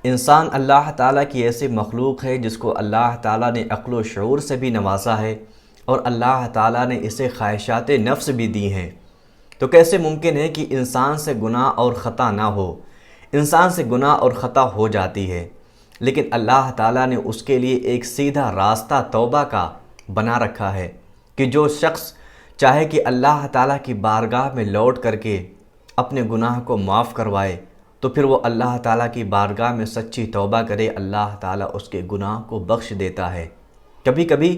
انسان اللہ تعالیٰ کی ایسی مخلوق ہے جس کو اللہ تعالیٰ نے عقل و شعور سے بھی نوازا ہے اور اللہ تعالیٰ نے اسے خواہشات نفس بھی دی ہیں۔ تو کیسے ممکن ہے کہ انسان سے گناہ اور خطا نہ ہو؟ انسان سے گناہ اور خطا ہو جاتی ہے، لیکن اللہ تعالیٰ نے اس کے لیے ایک سیدھا راستہ توبہ کا بنا رکھا ہے کہ جو شخص چاہے کہ اللہ تعالیٰ کی بارگاہ میں لوٹ کر کے اپنے گناہ کو معاف کروائے تو پھر وہ اللہ تعالیٰ کی بارگاہ میں سچی توبہ کرے، اللہ تعالیٰ اس کے گناہ کو بخش دیتا ہے۔ کبھی کبھی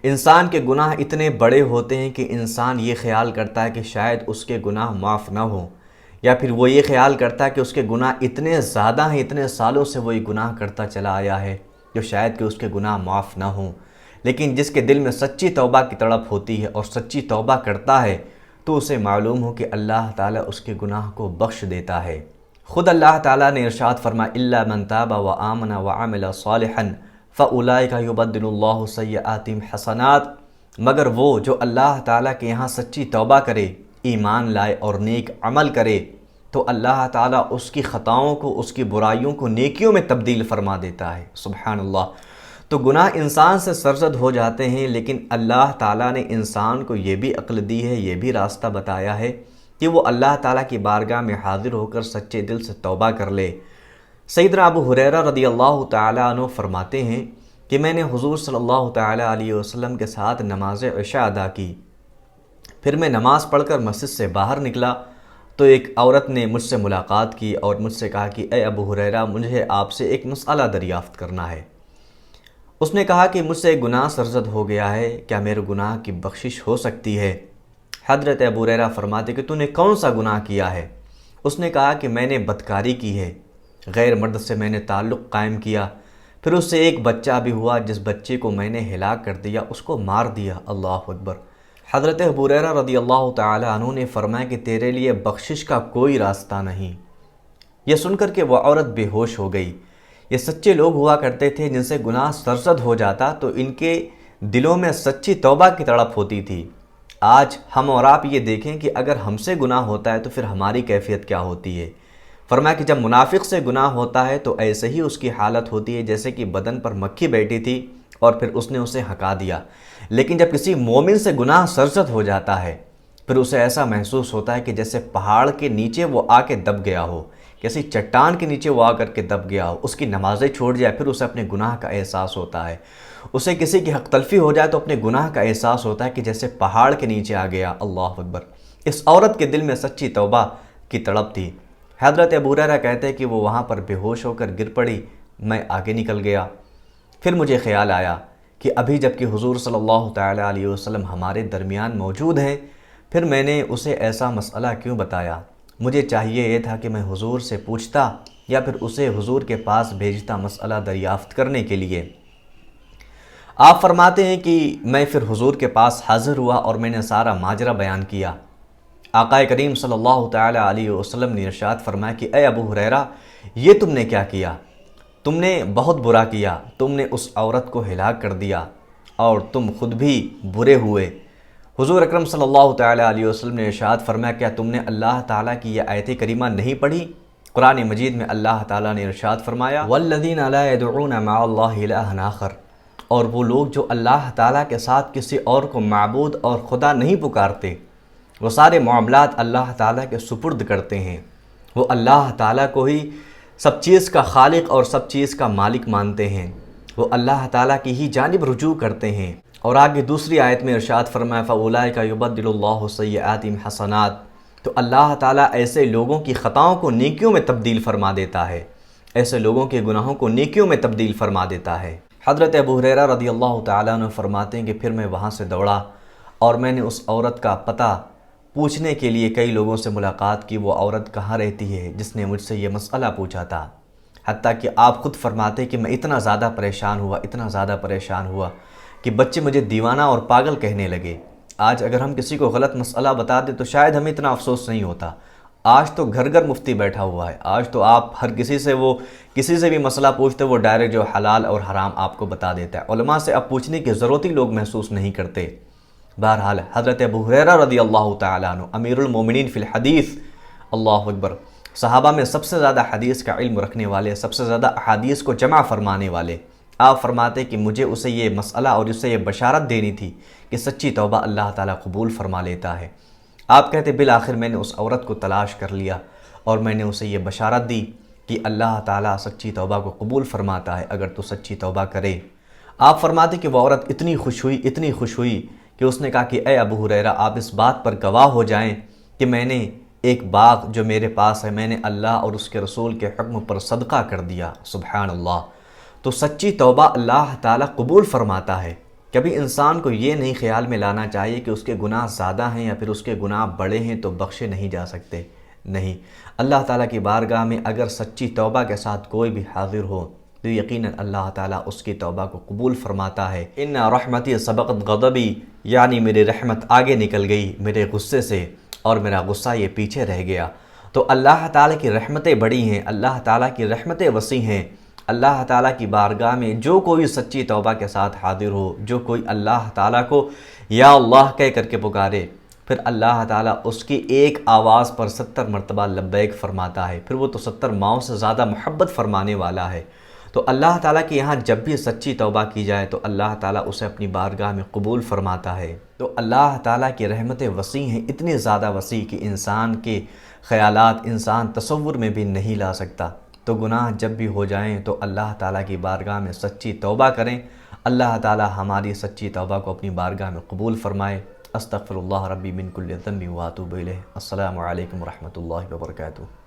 انسان کے گناہ اتنے بڑے ہوتے ہیں کہ انسان یہ خیال کرتا ہے کہ شاید اس کے گناہ معاف نہ ہوں، یا پھر وہ یہ خیال کرتا ہے کہ اس کے گناہ اتنے زیادہ ہیں، اتنے سالوں سے وہ یہ گناہ کرتا چلا آیا ہے جو شاید کہ اس کے گناہ معاف نہ ہوں۔ لیکن جس کے دل میں سچی توبہ کی تڑپ ہوتی ہے اور سچی توبہ کرتا ہے تو اسے معلوم ہو کہ اللہ تعالیٰ اس کے گناہ کو بخش دیتا ہے۔ خود اللہ تعالیٰ نے ارشاد فرمایا الا من تاب وآمن وعمل صالحا فاولئک یبدل اللہ سیئاتہم حسنات، مگر وہ جو اللہ تعالیٰ کے یہاں سچی توبہ کرے، ایمان لائے اور نیک عمل کرے تو اللہ تعالیٰ اس کی خطاؤں کو، اس کی برائیوں کو نیکیوں میں تبدیل فرما دیتا ہے۔ سبحان اللہ۔ تو گناہ انسان سے سرزد ہو جاتے ہیں، لیکن اللہ تعالیٰ نے انسان کو یہ بھی عقل دی ہے، یہ بھی راستہ بتایا ہے کہ وہ اللہ تعالیٰ کی بارگاہ میں حاضر ہو کر سچے دل سے توبہ کر لے۔ سیدنا ابو ہریرہ رضی اللہ تعالیٰ عنہ فرماتے ہیں کہ میں نے حضور صلی اللہ تعالیٰ علیہ وسلم کے ساتھ نماز عشاء ادا کی، پھر میں نماز پڑھ کر مسجد سے باہر نکلا تو ایک عورت نے مجھ سے ملاقات کی اور مجھ سے کہا کہ اے ابو ہریرہ، مجھے آپ سے ایک مسئلہ دریافت کرنا ہے۔ اس نے کہا کہ مجھ سے ایک گناہ سرزد ہو گیا ہے، کیا میرے گناہ کی بخشش ہو سکتی ہے؟ حضرت ابو ہریرہ فرماتے کہ تو نے کون سا گناہ کیا ہے؟ اس نے کہا کہ میں نے بدکاری کی ہے، غیر مرد سے میں نے تعلق قائم کیا، پھر اس سے ایک بچہ بھی ہوا جس بچے کو میں نے ہلاک کر دیا، اس کو مار دیا۔ اللہ اکبر۔ حضرت ابو ہریرہ رضی اللہ تعالی عنہ نے فرمایا کہ تیرے لیے بخشش کا کوئی راستہ نہیں۔ یہ سن کر کے وہ عورت بے ہوش ہو گئی۔ یہ سچے لوگ ہوا کرتے تھے جن سے گناہ سرزد ہو جاتا تو ان کے دلوں میں سچی توبہ کی تڑپ ہوتی تھی۔ آج ہم اور آپ یہ دیکھیں کہ اگر ہم سے گناہ ہوتا ہے تو پھر ہماری کیفیت کیا ہوتی ہے۔ فرمایا کہ جب منافق سے گناہ ہوتا ہے تو ایسے ہی اس کی حالت ہوتی ہے جیسے کہ بدن پر مکھی بیٹھی تھی اور پھر اس نے اسے ہکا دیا۔ لیکن جب کسی مومن سے گناہ سرزد ہو جاتا ہے پھر اسے ایسا محسوس ہوتا ہے کہ جیسے پہاڑ کے نیچے وہ آ کے دب گیا ہو، کسی چٹان کے نیچے وہ آ کر کے دب گیا ہو، اس کی نمازیں چھوڑ جائے پھر اسے اپنے گناہ کا احساس ہوتا ہے، اسے کسی کی حق تلفی ہو جائے تو اپنے گناہ کا احساس ہوتا ہے کہ جیسے پہاڑ کے نیچے آ گیا۔ اللہ اکبر۔ اس عورت کے دل میں سچی توبہ کی تڑپ تھی۔ حضرت ابو ہریرہ کہتے ہیں کہ وہ وہاں پر بے ہوش ہو کر گر پڑی، میں آگے نکل گیا۔ پھر مجھے خیال آیا کہ ابھی جب کہ حضور صلی اللہ تعالیٰ علیہ وسلم ہمارے درمیان موجود ہیں، پھر میں نے اسے ایسا مسئلہ کیوں بتایا؟ مجھے چاہیے یہ تھا کہ میں حضور سے پوچھتا یا پھر اسے حضور کے پاس بھیجتا مسئلہ دریافت کرنے کے لیے۔ آپ فرماتے ہیں کہ میں پھر حضور کے پاس حاضر ہوا اور میں نے سارا ماجرا بیان کیا۔ آقا کریم صلی اللہ تعالیٰ علیہ وسلم نے ارشاد فرمایا کہ اے ابو ہریرہ، یہ تم نے کیا کیا؟ تم نے بہت برا کیا، تم نے اس عورت کو ہلاک کر دیا اور تم خود بھی برے ہوئے۔ حضور اکرم صلی اللہ تعالیٰ علیہ وسلم نے ارشاد فرمایا کیا تم نے اللہ تعالیٰ کی یہ آیت کریمہ نہیں پڑھی؟ قرآن مجید میں اللہ تعالیٰ نے ارشاد فرمایا وَالَّذِينَ لَا يَدْعُونَ مَعَ اللَّهِ إِلَٰهًا آخَرَ، اور وہ لوگ جو اللہ تعالیٰ کے ساتھ کسی اور کو معبود اور خدا نہیں پکارتے، وہ سارے معاملات اللہ تعالیٰ کے سپرد کرتے ہیں، وہ اللہ تعالیٰ کو ہی سب چیز کا خالق اور سب چیز کا مالک مانتے ہیں، وہ اللہ تعالیٰ کی ہی جانب رجوع کرتے ہیں۔ اور آگے دوسری آیت میں ارشاد فرمایا فَأُولَئِكَ يُبَدِّلُ اللَّهُ سَيِّئَاتِهِمْ حَسَنَاتٍ، تو اللہ تعالیٰ ایسے لوگوں کی خطاؤں کو نیکیوں میں تبدیل فرما دیتا ہے، ایسے لوگوں کے گناہوں کو نیکیوں میں تبدیل فرما دیتا ہے۔ حضرت ابو ہریرہ رضی اللہ تعالیٰ عنہ فرماتے ہیں کہ پھر میں وہاں سے دوڑا اور میں نے اس عورت کا پتہ پوچھنے کے لیے کئی لوگوں سے ملاقات کی، وہ عورت کہاں رہتی ہے جس نے مجھ سے یہ مسئلہ پوچھا تھا۔ حتیٰ کہ آپ خود فرماتے کہ میں اتنا زیادہ پریشان ہوا کہ بچے مجھے دیوانہ اور پاگل کہنے لگے۔ آج اگر ہم کسی کو غلط مسئلہ بتا دیں تو شاید ہمیں اتنا افسوس نہیں ہوتا۔ آج تو گھر گھر مفتی بیٹھا ہوا ہے، آج تو آپ ہر کسی سے بھی مسئلہ پوچھتے وہ ڈائریکٹ جو حلال اور حرام آپ کو بتا دیتا ہے۔ علماء سے اب پوچھنے کی ضرورت ہی لوگ محسوس نہیں کرتے۔ بہرحال حضرت ابو ہریرہ رضی اللہ تعالیٰ عنہ امیر المومنین فی الحدیث، اللہ اکبر، صحابہ میں سب سے زیادہ حدیث کا علم رکھنے والے، سب سے زیادہ احادیث کو جمع فرمانے والے، آپ فرماتے کہ مجھے اسے یہ مسئلہ اور اسے یہ بشارت دینی تھی کہ سچی توبہ اللہ تعالیٰ قبول فرما لیتا ہے۔ آپ کہتے بالآخر میں نے اس عورت کو تلاش کر لیا اور میں نے اسے یہ بشارت دی کہ اللہ تعالیٰ سچی توبہ کو قبول فرماتا ہے اگر تو سچی توبہ کرے۔ آپ فرماتے کہ وہ عورت اتنی خوش ہوئی کہ اس نے کہا کہ اے ابو ہریرہ، آپ اس بات پر گواہ ہو جائیں کہ میں نے ایک باغ جو میرے پاس ہے میں نے اللہ اور اس کے رسول کے حکم پر صدقہ کر دیا۔ سبحان اللہ۔ تو سچی توبہ اللہ تعالیٰ قبول فرماتا ہے۔ کبھی انسان کو یہ نہیں خیال میں لانا چاہیے کہ اس کے گناہ زیادہ ہیں یا پھر اس کے گناہ بڑے ہیں تو بخشے نہیں جا سکتے، نہیں۔ اللہ تعالیٰ کی بارگاہ میں اگر سچی توبہ کے ساتھ کوئی بھی حاضر ہو تو یقیناً اللہ تعالیٰ اس کی توبہ کو قبول فرماتا ہے۔ ان رحمتی سبقت غضبی، یعنی میری رحمت آگے نکل گئی میرے غصے سے اور میرا غصہ یہ پیچھے رہ گیا۔ تو اللہ تعالیٰ کی رحمتیں بڑی ہیں، اللہ تعالیٰ کی رحمتیں وسیع ہیں۔ اللہ تعالیٰ کی بارگاہ میں جو کوئی سچی توبہ کے ساتھ حاضر ہو، جو کوئی اللہ تعالیٰ کو یا اللہ کہہ کر کے پکارے، پھر اللہ تعالیٰ اس کی ایک آواز پر 70 مرتبہ لبیک فرماتا ہے، پھر وہ تو 70 ماؤں سے زیادہ محبت فرمانے والا ہے۔ تو اللہ تعالیٰ کے یہاں جب بھی سچی توبہ کی جائے تو اللہ تعالیٰ اسے اپنی بارگاہ میں قبول فرماتا ہے۔ تو اللہ تعالیٰ کی رحمتیں وسیع ہیں، اتنی زیادہ وسیع کہ انسان کے خیالات انسان تصور میں بھی نہیں لا سکتا۔ تو گناہ جب بھی ہو جائیں تو اللہ تعالیٰ کی بارگاہ میں سچی توبہ کریں، اللہ تعالیٰ ہماری سچی توبہ کو اپنی بارگاہ میں قبول فرمائے۔ استغفر اللہ ربی من کل ذنب واتوب الیہ۔ السلام علیکم ورحمۃ اللہ وبرکاتہ۔